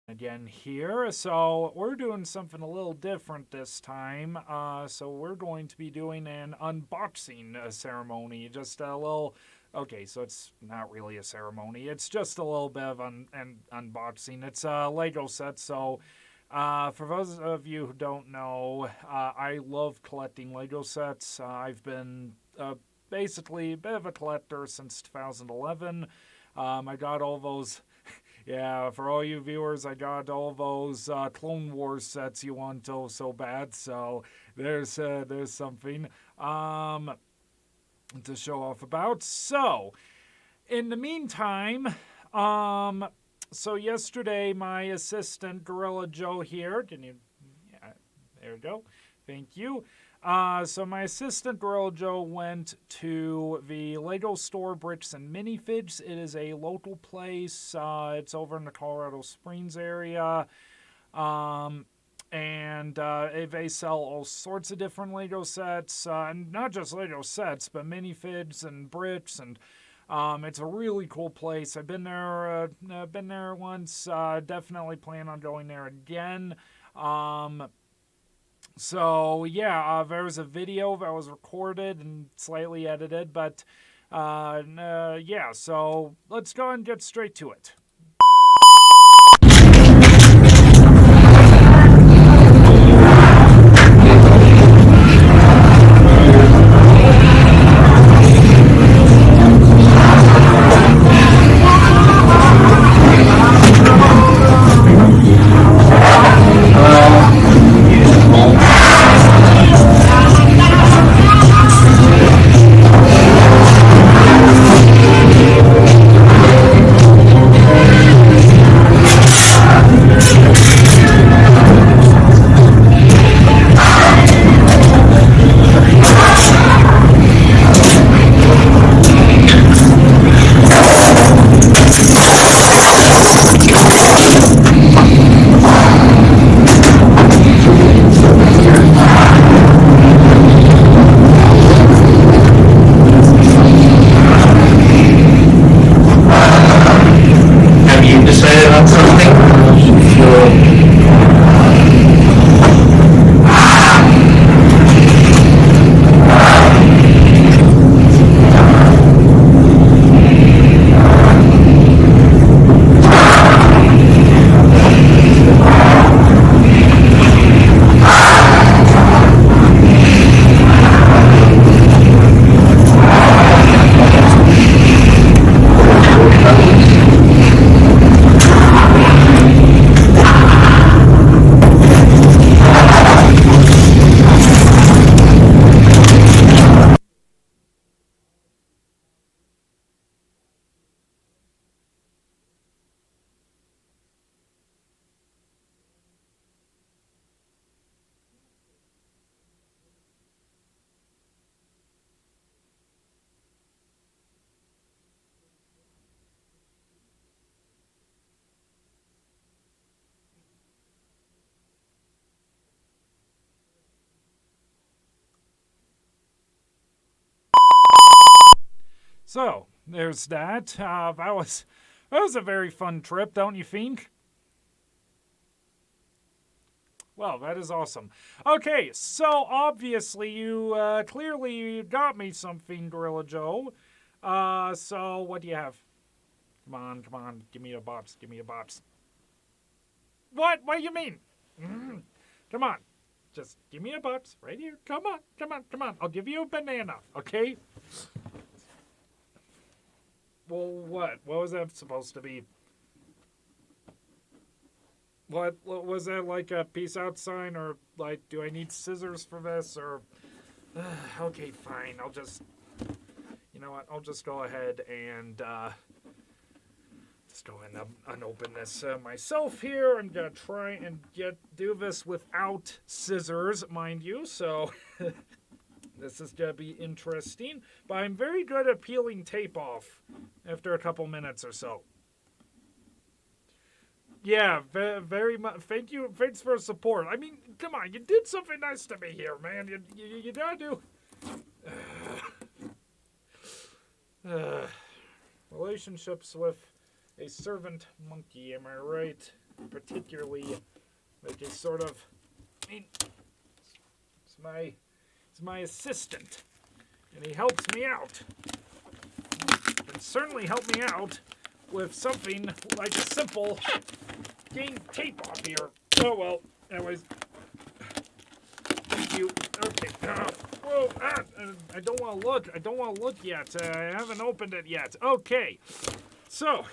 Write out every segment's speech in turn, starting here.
Again here. So we're doing something a little different this time. So we're going to be doing an unboxing ceremony. Just a little. Okay, so it's not really a ceremony. It's just a little bit of an unboxing. It's a Lego set. So for those of you who don't know, I love collecting Lego sets. I've been basically a bit of a collector since 2011. I got all those. Yeah, for all you viewers, I got all those Clone Wars sets you want so bad. So there's something to show off about. So in the meantime, so yesterday my assistant Gorilla Joe here. Can you? Yeah, there we go. Thank you. So my assistant Gorilla Joe went to the Lego store Bricks and Minifigs. It is a local place. It's over in the Colorado Springs area. And they sell all sorts of different Lego sets, and not just Lego sets, but minifigs and bricks, and it's a really cool place. I've been there once. Definitely plan on going there again. So yeah, there was a video that was recorded and slightly edited, but yeah. So let's go and get straight to it. Have you decided on something? Sure. So there's that. That was a very fun trip, don't you think? Well, that is awesome. Okay, so obviously you clearly got me something, Gorilla Joe. So what do you have? Come on, give me a box, give me a box. What? What do you mean? Come on, just give me a box right here. Come on, come on, come on. I'll give you a banana, okay? Well, what? What was that supposed to be? What was that, like a peace out sign, or like do I need scissors for this, or okay, fine. I'll just, you know what? I'll just go ahead and just go and unopen this myself here. I'm gonna try and do this without scissors, mind you. So this is gonna be interesting. But I'm very good at peeling tape off after a couple minutes or so. Yeah, very much. Thank you. Thanks for the support. I mean, come on, you did something nice to me here, man. You gotta do. Uh, relationships with a servant monkey. Am I right? particularly like a sort of, I mean, it's my assistant, and he helps me out. And certainly helped me out with something like a simple game tape off here. Oh well, anyways. Thank you. Okay. Whoa, I don't want to look. I don't want to look yet. I haven't opened it yet. Okay. So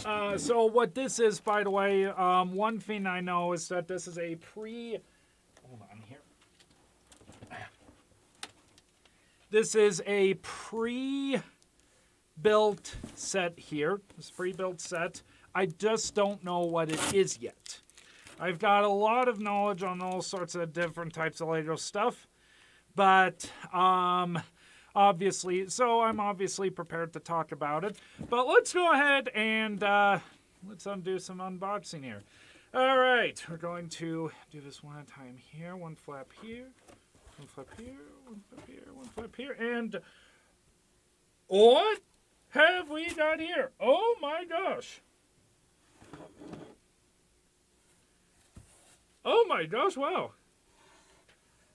what this is, by the way, one thing I know is that this is a hold on here. This is a pre-built set here. This pre-built set. I just don't know what it is yet. I've got a lot of knowledge on all sorts of different types of Lego stuff, but obviously, so I'm obviously prepared to talk about it. But let's go ahead and let's undo some unboxing here. All right, we're going to do this one at a time here. One flap here, one flap here, one flap here, one flap here, and what have we got here? Oh my gosh. Oh my gosh, wow.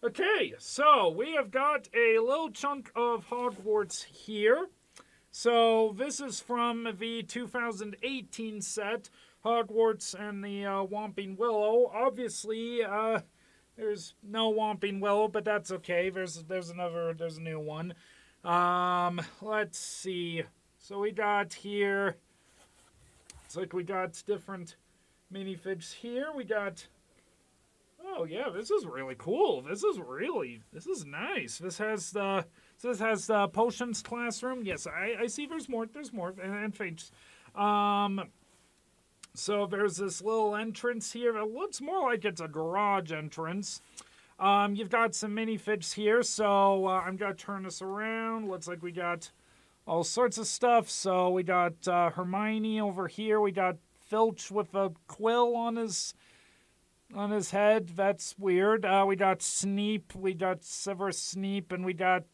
Okay, so we have got a little chunk of Hogwarts here. So this is from the 2018 set, Hogwarts and the Whomping Willow. Obviously, there's no Whomping Willow, but that's okay. There's a new one. Let's see. So we got here, it's like we got different minifigs here. We got, oh yeah, this is really cool. This is nice. This has the potions classroom. Yes, I see there's more, and fates. So there's this little entrance here. It looks more like it's a garage entrance. You've got some minifigs here, so I'm gonna turn this around. Looks like we got all sorts of stuff. So we got Hermione over here. We got Filch with a quill on his head. That's weird. We got Snape. We got Severus Snape, and we got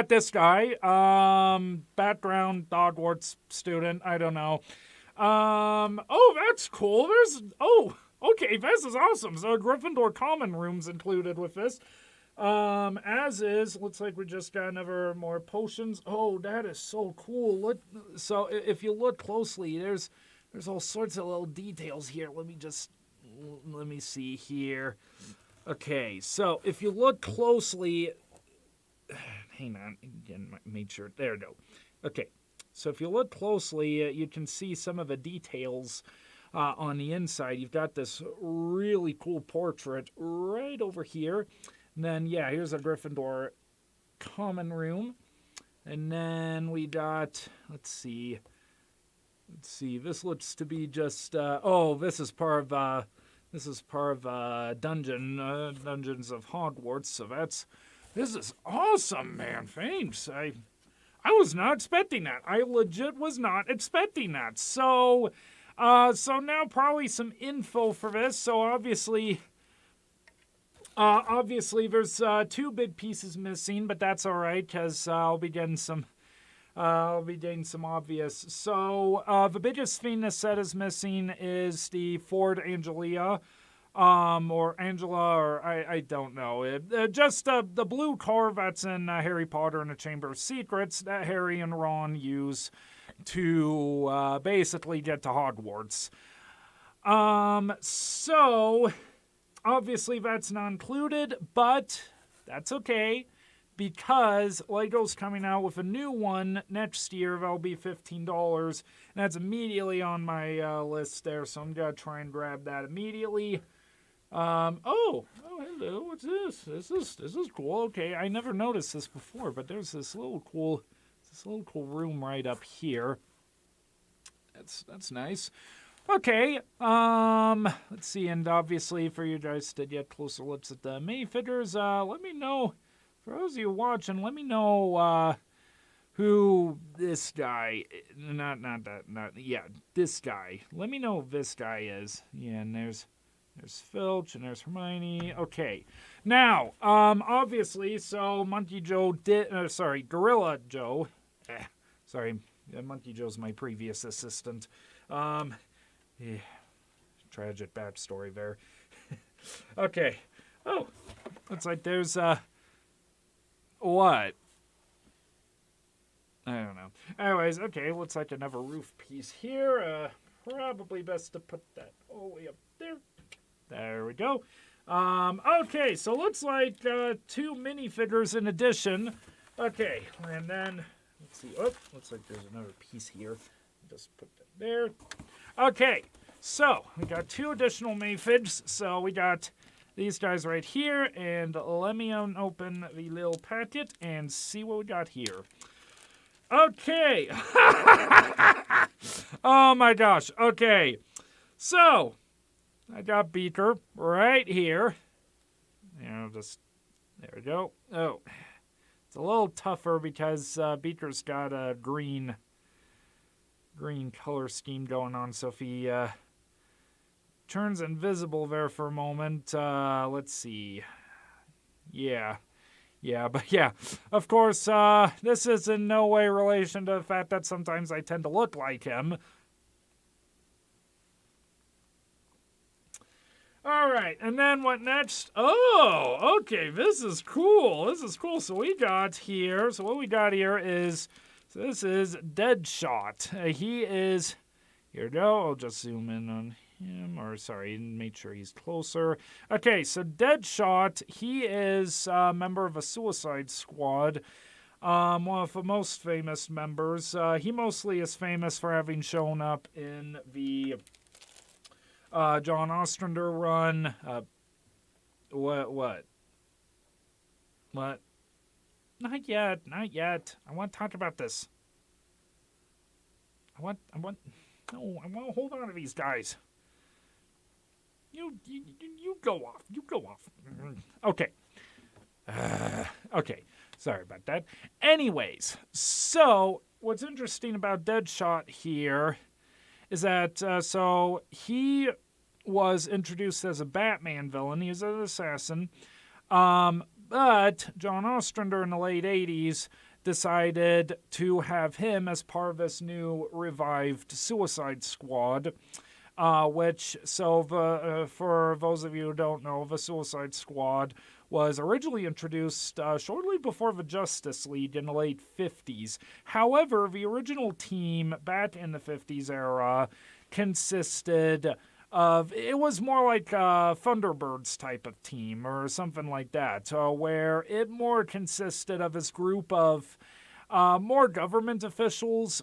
this guy. Background Hogwarts student. I don't know. Oh, that's cool. Okay, this is awesome. So Gryffindor common room's included with this. As is, looks like we just got more potions. Oh, that is so cool. Look, so if you look closely, there's all sorts of little details here. Let me see here. Okay, so if you look closely, hang on, again, made sure, there we go. Okay, so if you look closely, you can see some of the details on the inside. You've got this really cool portrait right over here. And then, yeah, here's a Gryffindor common room. And then we got, let's see, this looks to be just, this is part of Dungeons of Hogwarts. So this is awesome, man. Thanks. I was not expecting that. I legit was not expecting that. So now probably some info for this. So obviously, there's two big pieces missing, but that's all right because I'll be getting some obvious. So the biggest thing this set is missing is the Ford Angelia, or Angela, or I don't know. Just the blue car that's in Harry Potter and the Chamber of Secrets that Harry and Ron use to basically get to Hogwarts. So obviously that's not included, but that's okay because Lego's coming out with a new one next year. That'll be $15, and that's immediately on my list there, so I'm going to try and grab that immediately. Oh, hello, what's this? This is cool. Okay, I never noticed this before, but there's this little cool room right up here. That's nice. Okay, let's see, and obviously for you guys to get closer looks at the minifigures, let me know, for those of you watching, let me know, who this guy, this guy, let me know who this guy is. Yeah, and there's Filch, and there's Hermione. Okay, now, obviously, so Gorilla Joe, Monkey Joe's my previous assistant. Yeah, tragic backstory there. Okay. Oh, looks like there's, what? I don't know. Anyways, okay, looks like another roof piece here. Probably best to put that all the way up there. There we go. Okay, so looks like 2 minifigures in addition. Okay, and then, let's see. Oh, looks like there's another piece here. Just put that there. Okay, so we got 2 additional minifigs. So we got these guys right here, and let me open the little packet and see what we got here. Okay. Oh my gosh. Okay. So, I got Beaker right here. Just, there we go. Oh, it's a little tougher because Beaker's got a green color scheme going on. So if he turns invisible there for a moment, let's see. Yeah, but yeah, of course, this is in no way relation to the fact that sometimes I tend to look like him. All right, and then what next? Oh, okay, this is cool. So we got here, what we got here is, so this is Deadshot. He is, here we go, I'll just zoom in on him, or sorry, make sure he's closer. Okay, so Deadshot, he is a member of a Suicide Squad, one of the most famous members. He mostly is famous for having shown up in the John Ostrander run. What? Not yet. I want to talk about this. I want to hold on to these guys. You go off. Okay. Okay. Sorry about that. Anyways, so what's interesting about Deadshot here is that, so he was introduced as a Batman villain. He's an assassin. But John Ostrander in the late 80s decided to have him as part of this new revived Suicide Squad. For those of you who don't know, the Suicide Squad was originally introduced shortly before the Justice League in the late 50s. However, the original team back in the 50s era consisted of, it was more like a Thunderbirds type of team or something like that, where it more consisted of this group of more government officials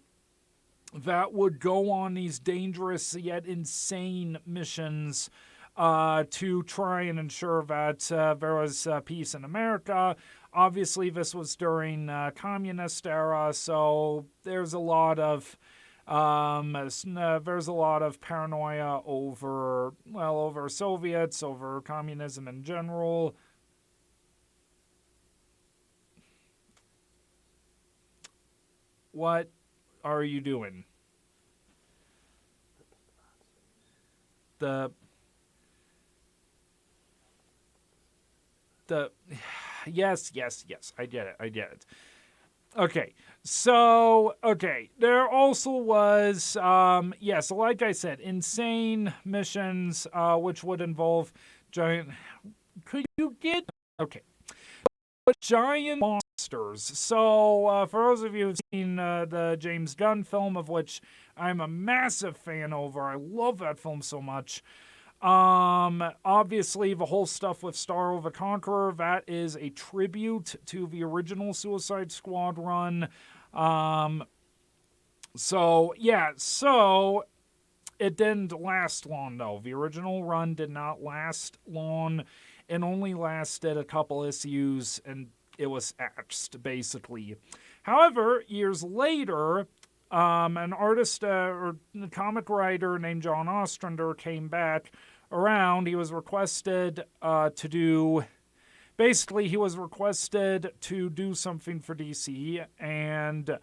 that would go on these dangerous yet insane missions to try and ensure that there was peace in America. Obviously, this was during communist era, so there's a lot of paranoia over Soviets, over communism in general. What are you doing? Yes, I get it. Okay, so, there also was, so like I said, insane missions, which would involve giant, giant monsters. So, for those of you who've seen the James Gunn film, of which I'm a massive fan over, I love that film so much. Obviously, the whole stuff with Starro the Conqueror, that is a tribute to the original Suicide Squad run. So it didn't last long, though. The original run did not last long. It only lasted a couple issues, and it was axed, basically. However, years later, an artist or comic writer named John Ostrander came back around. He was requested to do something for DC, and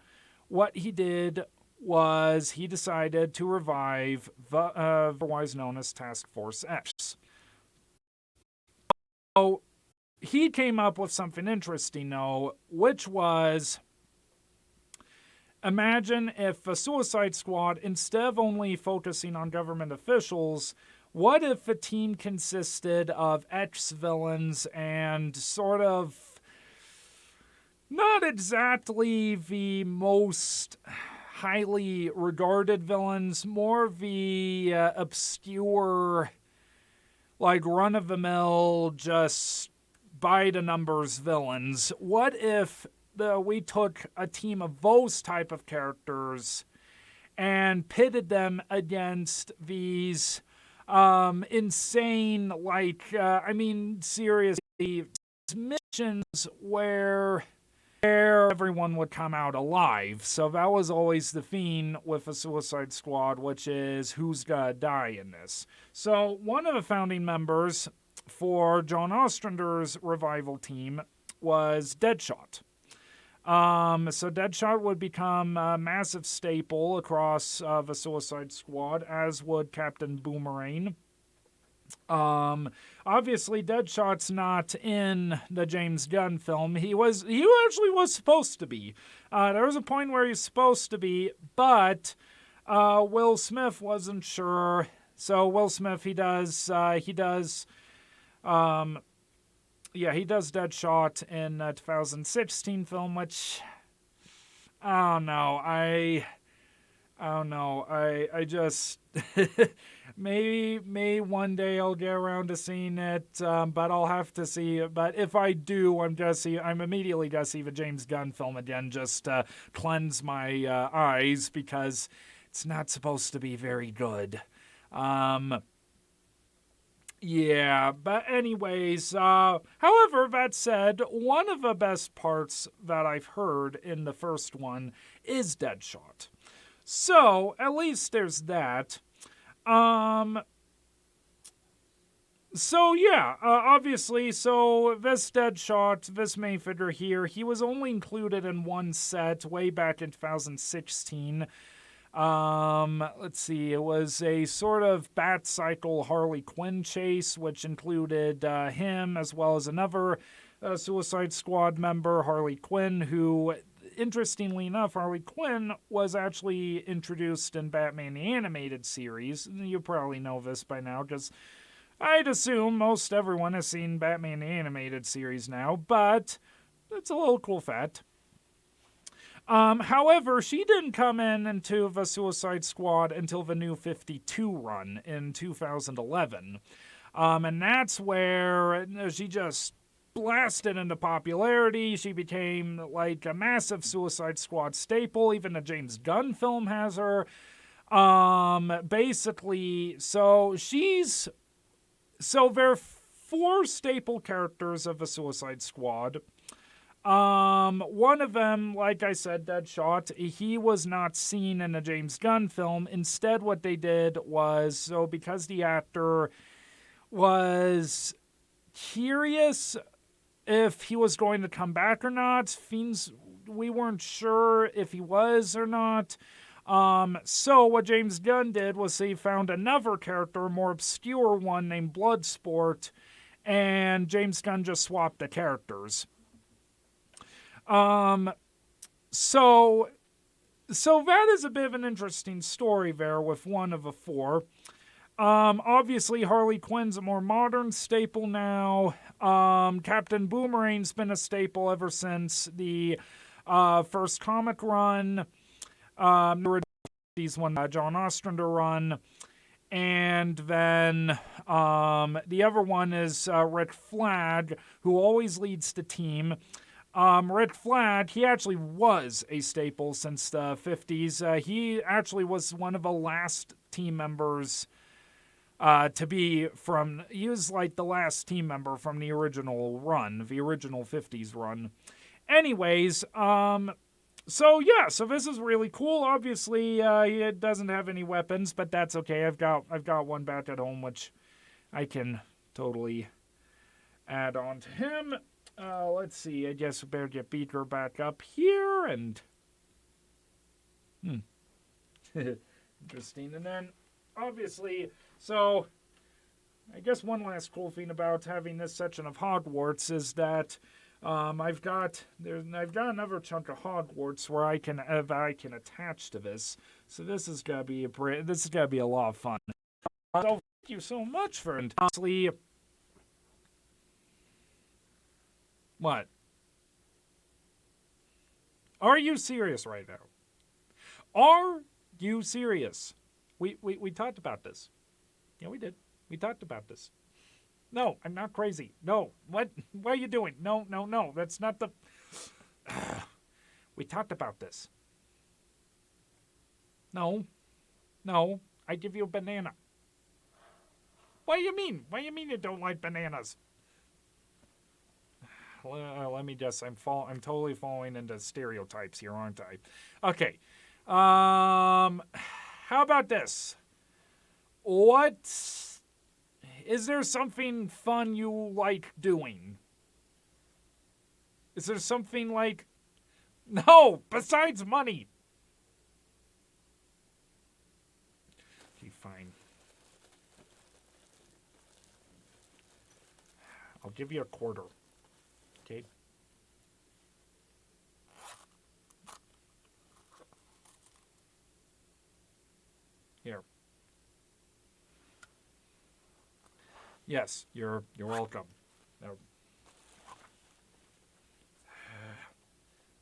what he did was he decided to revive the otherwise known as Task Force X. So he came up with something interesting, though, which was imagine if a Suicide Squad, instead of only focusing on government officials, what if a team consisted of ex-villains and sort of not exactly the most highly regarded villains, more the obscure, like run-of-the-mill, just by-the-numbers villains. What if we took a team of those type of characters and pitted them against these insane, seriously, missions where everyone would come out alive. So that was always the theme with a Suicide Squad, which is who's gonna die in this. So one of the founding members for John Ostrander's revival team was Deadshot. So Deadshot would become a massive staple across the Suicide Squad, as would Captain Boomerang. Obviously, Deadshot's not in the James Gunn film. He actually was supposed to be. There was a point where he's supposed to be, but Will Smith wasn't sure. So Will Smith, he does Deadshot in 2016 film, which I don't know. I just maybe one day I'll get around to seeing it, but I'll have to see it. But if I do, I'm immediately gonna see the James Gunn film again, just to cleanse my eyes, because it's not supposed to be very good. Yeah, but anyways, however, that said, one of the best parts that I've heard in the first one is Deadshot. So, at least there's that. Obviously, this Deadshot, this main figure here, he was only included in one set way back in 2016. Let's see, it was a sort of Bat-Cycle Harley Quinn chase, which included him as well as another Suicide Squad member, Harley Quinn, who, interestingly enough, Harley Quinn was actually introduced in Batman the Animated Series. You probably know this by now, because I'd assume most everyone has seen Batman the Animated Series now, but it's a little cool fact. However, she didn't come into the Suicide Squad until the New 52 run in 2011. And that's where she just blasted into popularity. She became like a massive Suicide Squad staple. Even the James Gunn film has her. Basically, so there are 4 staple characters of the Suicide Squad. One of them, like I said, Deadshot, he was not seen in a James Gunn film. Instead, what they did was, because the actor was curious if he was going to come back or not, we weren't sure if he was or not. So what James Gunn did was he found another character, a more obscure one named Bloodsport, and James Gunn just swapped the characters. So that is a bit of an interesting story there with one of the 4. Obviously, Harley Quinn's a more modern staple now. Captain Boomerang's been a staple ever since the first comic run. These one John Ostrander run. And then the other one is Rick Flag, who always leads the team. Rick Flag, he actually was a staple since the 50s. He actually was one of the last team members he was like the last team member from the original run, the original 50s run. Anyways, so this is really cool. Obviously, he doesn't have any weapons, but that's okay. I've got one back at home, which I can totally add on to him. Let's see, I guess we better get Beaker back up here, and... Interesting. And then, obviously, so, I guess one last cool thing about having this section of Hogwarts is that I've got another chunk of Hogwarts where I can attach to this. So this is gonna be a lot of fun. So thank you so much for intensely. What? Are you serious right now? Are you serious? We talked about this. Yeah, we did. We talked about this. No, I'm not crazy. No. What are you doing? No. That's not the... We talked about this. No. I give you a banana. What do you mean? What do you mean you don't like bananas? Let me guess. I'm totally falling into stereotypes here, aren't I? Okay. How about this? What is there something fun you like doing? Is there something like... No, besides money. Okay, fine. I'll give you a quarter. Okay? Here. Yes, you're welcome.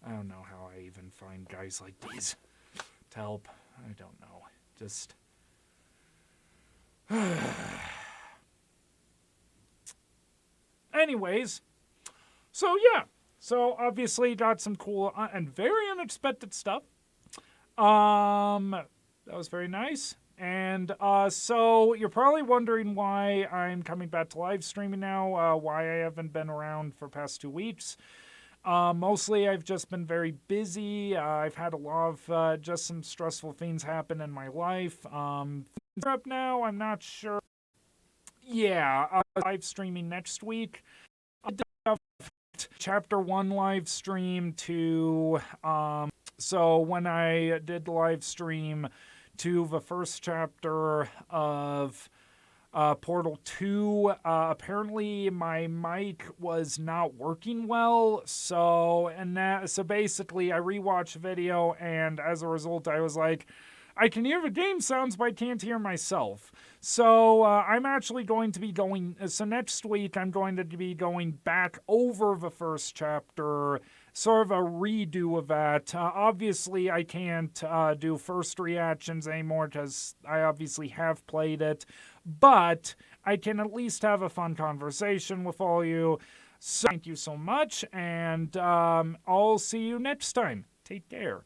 I don't know how I even find guys like these to help. I don't know. Just... Anyways, so yeah. So obviously got some cool and very unexpected stuff. That was very nice. And so you're probably wondering why I'm coming back to live streaming now, why I haven't been around for past 2 weeks. Mostly I've just been very busy. I've had a lot of just some stressful things happen in my life. Things are up now, I'm not sure. Yeah, live streaming next week. I did a chapter 1 live stream to, so when I did the live stream to the first chapter of Portal 2, apparently my mic was not working well, so basically I rewatched the video, and as a result I was like, I can hear the game sounds, but I can't hear myself. So I'm actually going to be so next week I'm going to be going back over the first chapter, sort of a redo of that. Obviously I can't do first reactions anymore because I obviously have played it, but I can at least have a fun conversation with all you. So thank you so much, and I'll see you next time. Take care.